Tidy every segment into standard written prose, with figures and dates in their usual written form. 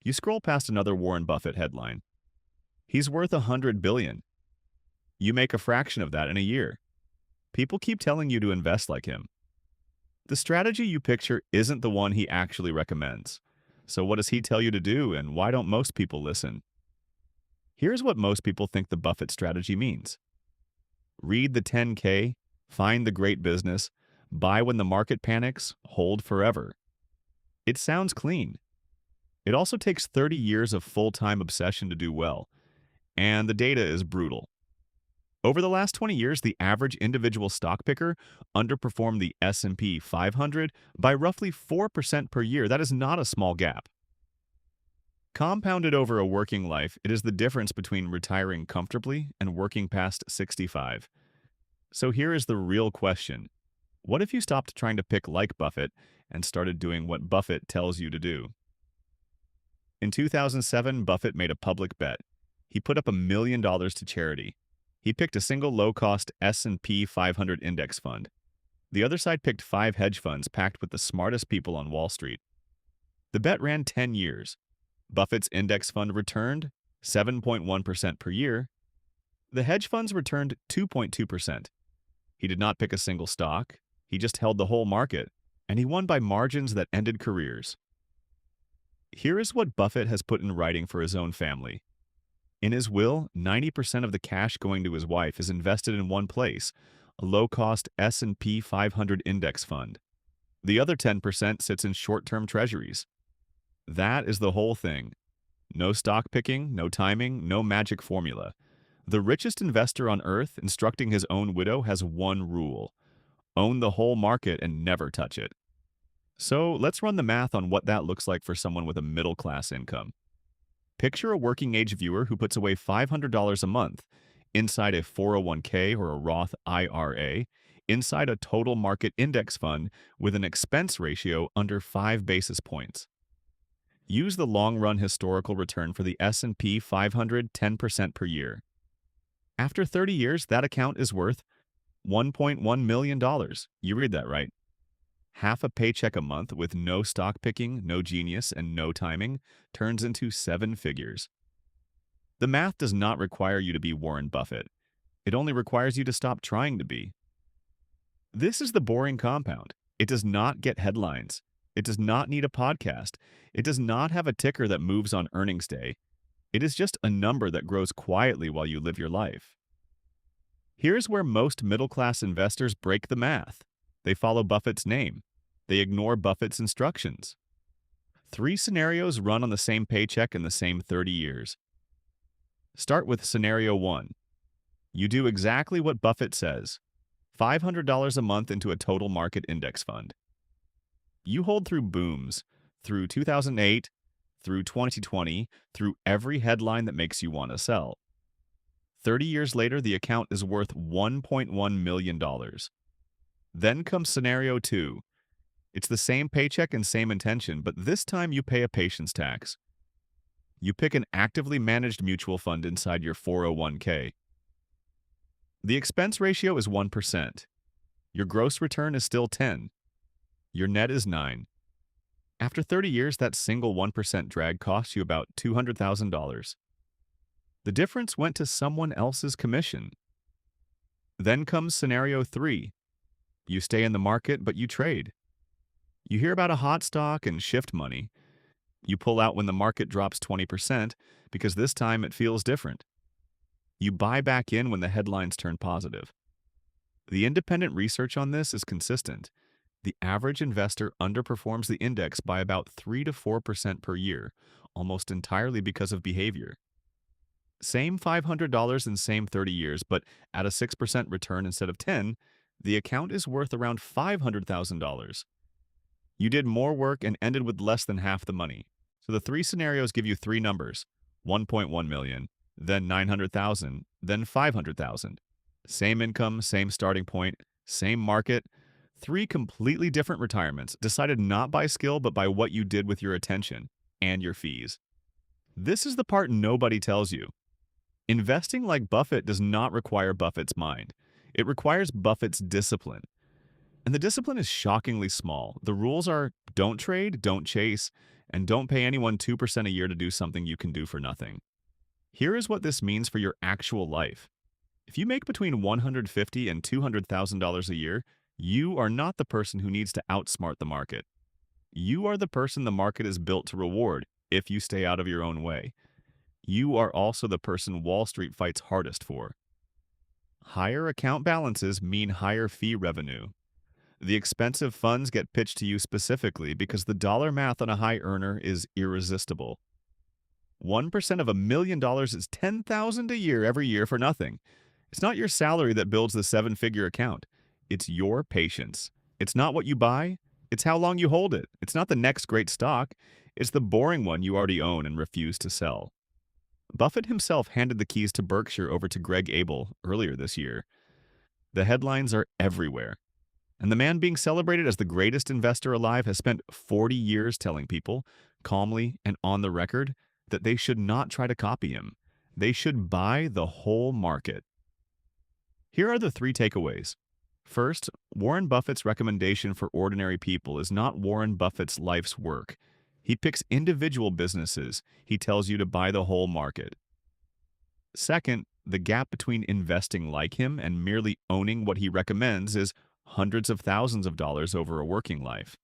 You scroll past another Warren Buffett headline. He's worth 100 billion. You make a fraction of that in a year. People keep telling you to invest like him. The strategy you picture isn't the one he actually recommends. So what does he tell you to do, and why don't most people listen? Here's what most people think the Buffett strategy means. Read the 10K, find the great business, buy when the market panics, hold forever. It sounds clean. It also takes 30 years of full-time obsession to do well, and the data is brutal. Over the last 20 years, the average individual stock picker underperformed the S&P 500 by roughly 4% per year. That is not a small gap. Compounded over a working life, it is the difference between retiring comfortably and working past 65. So here is the real question. What if you stopped trying to pick like Buffett and started doing what Buffett tells you to do? In 2007, Buffett made a public bet. He put up $1 million to charity. He picked a single low-cost S&P 500 index fund. The other side picked 5 hedge funds packed with the smartest people on Wall Street. The bet ran 10 years. Buffett's index fund returned 7.1% per year. The hedge funds returned 2.2%. He did not pick a single stock. He just held the whole market, and he won by margins that ended careers. Here is what Buffett has put in writing for his own family. In his will, 90% of the cash going to his wife is invested in one place, a low-cost S&P 500 index fund. The other 10% sits in short-term treasuries. That is the whole thing. No stock picking, no timing, no magic formula. The richest investor on earth, instructing his own widow, has one rule: own the whole market and never touch it. So let's run the math on what that looks like for someone with a middle-class income. Picture a working-age viewer who puts away $500 a month inside a 401k or a Roth IRA, inside a total market index fund with an expense ratio under 5 basis points. Use the long-run historical return for the S&P 500 10% per year. After 30 years, that account is worth $1.1 million. You read that right. Half a paycheck a month with no stock picking, no genius, and no timing turns into 7 figures. The math does not require you to be Warren Buffett. It only requires you to stop trying to be. This is the boring compound. It does not get headlines. It does not need a podcast. It does not have a ticker that moves on earnings day. It is just a number that grows quietly while you live your life. Here's where most middle-class investors break the math. They follow Buffett's name. They ignore Buffett's instructions. 3 scenarios run on the same paycheck in the same 30 years. Start with scenario 1. You do exactly what Buffett says. $500 a month into a total market index fund. You hold through booms, through 2008, through 2020, through every headline that makes you want to sell. 30 years later, the account is worth $1.1 million. Then comes scenario 2. It's the same paycheck and same intention, but this time you pay a patience tax. You pick an actively managed mutual fund inside your 401k. The expense ratio is 1%. Your gross return is still 10. Your net is 9. After 30 years, that single 1% drag costs you about $200,000. The difference went to someone else's commission. Then comes scenario 3. You stay in the market, but you trade. You hear about a hot stock and shift money. You pull out when the market drops 20% because this time it feels different. You buy back in when the headlines turn positive. The independent research on this is consistent. The average investor underperforms the index by about 3 to 4% per year, almost entirely because of behavior. Same $500 in same 30 years, but at a 6% return instead of 10, the account is worth around $500,000. You did more work and ended with less than half the money. So the 3 scenarios give you 3 numbers: 1.1 million, then 900,000, then 500,000. Same income, same starting point, same market. 3 completely different retirements, decided not by skill but by what you did with your attention and your fees. This is the part nobody tells you. Investing like Buffett does not require Buffett's mind. It requires Buffett's discipline. And the discipline is shockingly small. The rules are: don't trade, don't chase, and don't pay anyone 2% a year to do something you can do for nothing. Here is what this means for your actual life. If you make between $150,000 and $200,000 a year, you are not the person who needs to outsmart the market. You are the person the market is built to reward if you stay out of your own way. You are also the person Wall Street fights hardest for. Higher account balances mean higher fee revenue. The expensive funds get pitched to you specifically because the dollar math on a high earner is irresistible. 1% of $1,000,000 is $10,000 a year every year for nothing. It's not your salary that builds the seven-figure account. It's your patience. It's not what you buy. It's how long you hold it. It's not the next great stock. It's the boring one you already own and refuse to sell. Buffett himself handed the keys to Berkshire over to Greg Abel earlier this year. The headlines are everywhere. And the man being celebrated as the greatest investor alive has spent 40 years telling people, calmly and on the record, that they should not try to copy him. They should buy the whole market. Here are the 3 takeaways. First, Warren Buffett's recommendation for ordinary people is not Warren Buffett's life's work. He picks individual businesses. He tells you to buy the whole market. Second, the gap between investing like him and merely owning what he recommends is hundreds of thousands of dollars over a working life.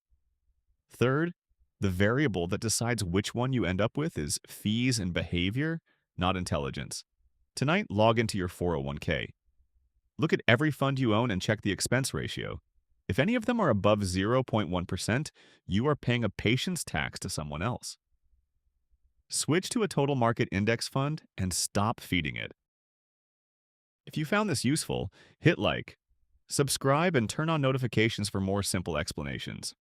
Third, the variable that decides which one you end up with is fees and behavior, not intelligence. Tonight, log into your 401k. Look at every fund you own and check the expense ratio. If any of them are above 0.1%, you are paying a patience tax to someone else. Switch to a total market index fund and stop feeding it. If you found this useful, hit like, subscribe, and turn on notifications for more simple explanations.